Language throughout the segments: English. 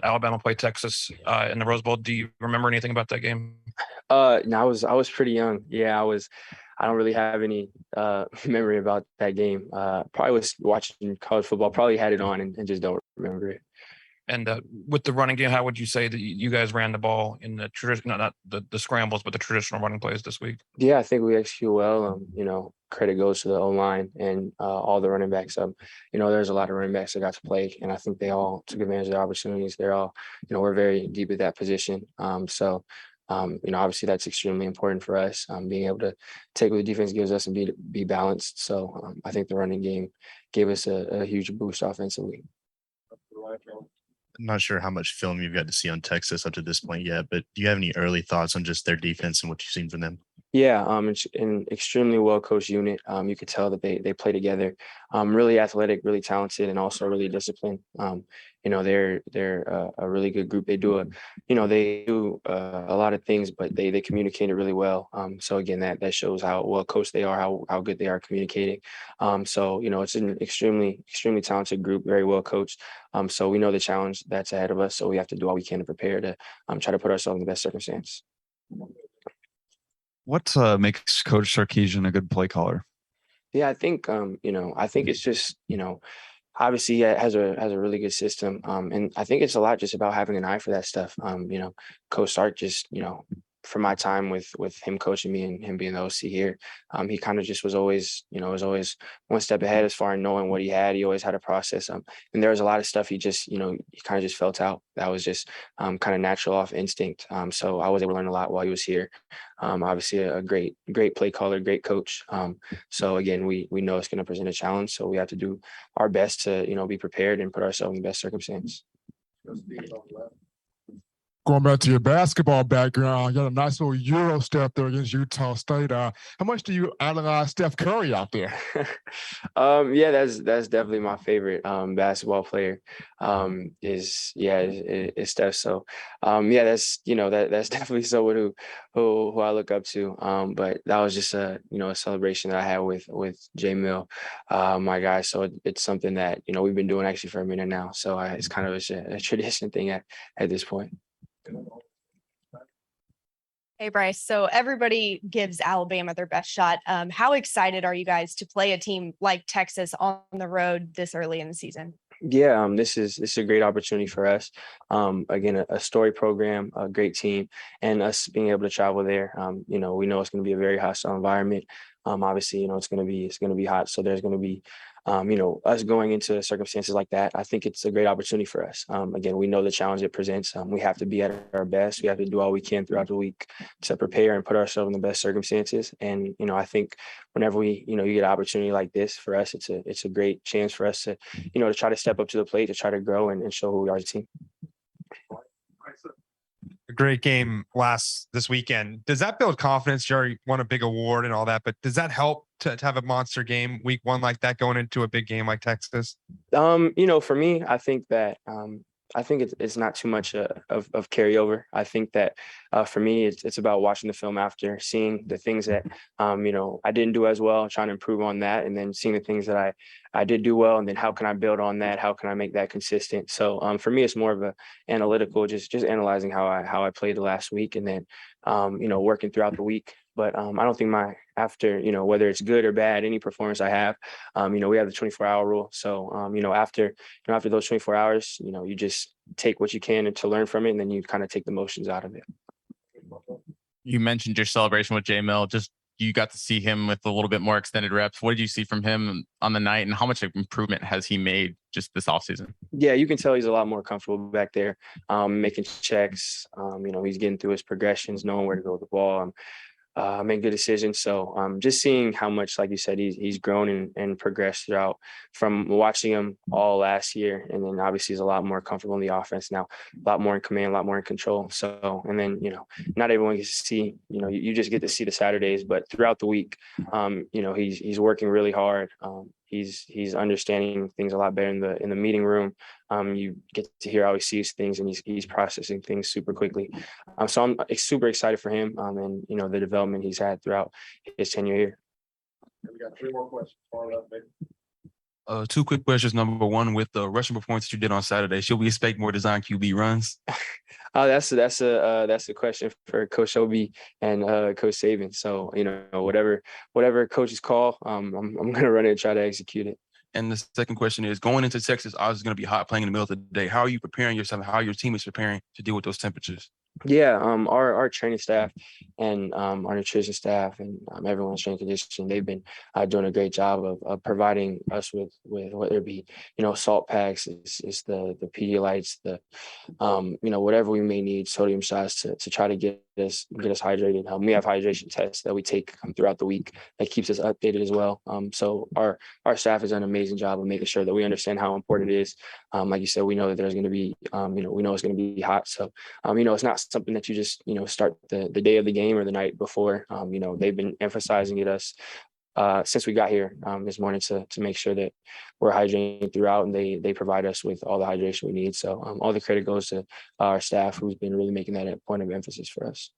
Alabama played Texas in the Rose Bowl. Do you remember anything about that game? No, I was pretty young. Yeah, I don't really have any memory about that game. Probably was watching college football. Probably had it on and just don't remember it. And with the running game, how would you say that you guys ran the ball in the tradition, not the scrambles, but the traditional running plays this week? Yeah, I think we execute well. Credit goes to the O line and all the running backs. There's a lot of running backs that got to play, and I think they all took advantage of the opportunities. They're all, we're very deep at that position. Obviously that's extremely important for us, being able to take what the defense gives us and be balanced. So I think the running game gave us a huge boost offensively. I'm not sure how much film you've got to see on Texas up to this point yet, but do you have any early thoughts on just their defense and what you've seen from them? Yeah, it's an extremely well coached unit. You could tell that they play together. Really athletic, really talented, and also really disciplined. They're a really good group. They do a lot of things, but they communicate it really well. So again, that shows how well coached they are, how good they are communicating. It's an extremely talented group, very well coached. So we know the challenge that's ahead of us. So we have to do all we can to prepare to try to put ourselves in the best circumstance. What makes Coach Sarkisian a good play caller? Yeah, I think it's just, obviously it has a really good system. And I think it's a lot just about having an eye for that stuff. Coach Sark just, from my time with him coaching me and him being the OC here, he kind of just was always one step ahead as far as knowing what he had. He always had a process. And there was a lot of stuff he just, he kind of just felt out. That was just kind of natural off instinct. So I was able to learn a lot while he was here. Obviously a great play caller, great coach. So again, we know it's going to present a challenge. So we have to do our best to, be prepared and put ourselves in the best circumstance. Going back to your basketball background, you got a nice little Euro step there against Utah State. How much do you idolize Steph Curry out there? Yeah, that's definitely my favorite basketball player. Is Steph. So that's definitely someone who I look up to. But that was just a celebration that I had with J-Mill, my guy. So it's something that we've been doing actually for a minute now. So it's kind of a tradition thing at this point. Hey, Bryce. So everybody gives Alabama their best shot. How excited are you guys to play a team like Texas on the road this early in the season? Yeah, this is a great opportunity for us. Again, a story program, a great team, and us being able to travel there. We know it's going to be a very hostile environment. Obviously, it's going to be hot, so there's going to be us going into circumstances like that. I think it's a great opportunity for us. Again, we know the challenge it presents. We have to be at our best. We have to do all we can throughout the week to prepare and put ourselves in the best circumstances. And I think whenever you get an opportunity like this for us, it's a great chance for us to to try to step up to the plate, to try to grow and show who we are as a team. A great game this weekend. Does that build confidence? You already won a big award and all that, but does that help to have a monster game week one like that going into a big game like Texas? For me, I think that I think it's not too much of carryover. I think that for me, it's about watching the film after, seeing the things that I didn't do as well, trying to improve on that, and then seeing the things that I did do well, and then how can I build on that? How can I make that consistent? So for me, it's more of a analytical, just analyzing how I played the last week, and then working throughout the week. But I don't think after, whether it's good or bad, any performance I have, we have the 24-hour rule. So, after those 24 hours, you just take what you can to learn from it, and then you kind of take the motions out of it. You mentioned your celebration with J-Mill. Just you got to see him with a little bit more extended reps. What did you see from him on the night, and how much improvement has he made just this offseason? Yeah, you can tell he's a lot more comfortable back there, making checks. He's getting through his progressions, knowing where to go with the ball. Make good decisions. So just seeing how much, like you said, he's grown and progressed throughout from watching him all last year. And then obviously he's a lot more comfortable in the offense now, a lot more in command, a lot more in control. So, and then, not everyone gets to see, you just get to see the Saturdays, but throughout the week, he's working really hard. He's understanding things a lot better in the meeting room. You get to hear how he sees things, and he's processing things super quickly. So I'm super excited for him, and the development he's had throughout his tenure here. We got 3 more questions. Two quick questions. Number one, with the rushing performance that you did on Saturday, should we expect more design QB runs? That's a question for Coach Obi and Coach Saban. So whatever coaches call, I'm gonna run it and try to execute it. And the second question is, going into Texas, obviously going to be hot, playing in the middle of the day. How are you preparing yourself? How are your team is preparing to deal with those temperatures? Yeah, our training staff and our nutrition staff and everyone's strength and conditioning, they've been doing a great job of providing us with whether it be salt packs, is the Pedialytes, the whatever we may need, sodium shots to try to get us hydrated. We have hydration tests that we take throughout the week that keeps us updated as well. So our staff has done an amazing job of making sure that we understand how important it is. Like you said, we know that there's going to be we know it's going to be hot, so it's not something that you just start the day of the game or the night before. They've been emphasizing it us since we got here this morning to make sure that we're hydrating throughout, and they provide us with all the hydration we need. So all the credit goes to our staff, who's been really making that a point of emphasis for us.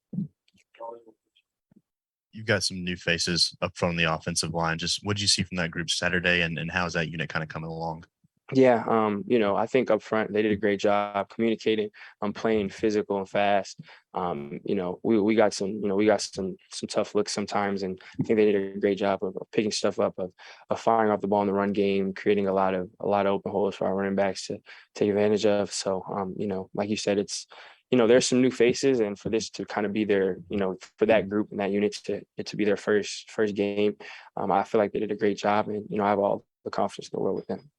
You've got some new faces up front on the offensive line. Just what did you see from that group Saturday, and how's that unit kind of coming along? Yeah, I think up front they did a great job communicating, playing physical and fast. We got some tough looks sometimes, and I think they did a great job of picking stuff up, of firing off the ball in the run game, creating a lot of open holes for our running backs to take advantage of. So, like you said, it's there's some new faces, and for this to kind of be their, for that group and that unit to be their first game, I feel like they did a great job, and I have all the confidence in the world with them.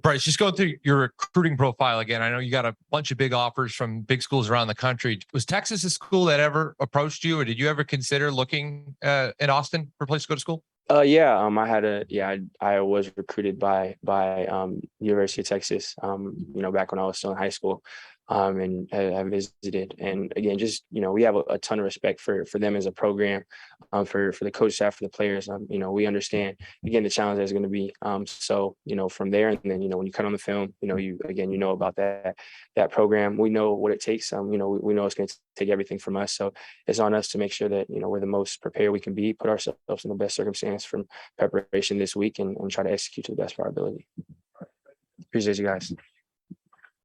Bryce, just going through your recruiting profile again. I know you got a bunch of big offers from big schools around the country. Was Texas a school that ever approached you, or did you ever consider looking in Austin for a place to go to school? Yeah, I was recruited by University of Texas, back when I was still in high school. And I visited, and again, just we have a ton of respect for them as a program, for the coach staff, for the players. We understand again the challenge that's going to be. So from there, and then when you cut on the film, you know about that program. We know what it takes. We know it's going to take everything from us. So it's on us to make sure that we're the most prepared we can be, put ourselves in the best circumstance from preparation this week, and try to execute to the best of our ability. Appreciate you guys.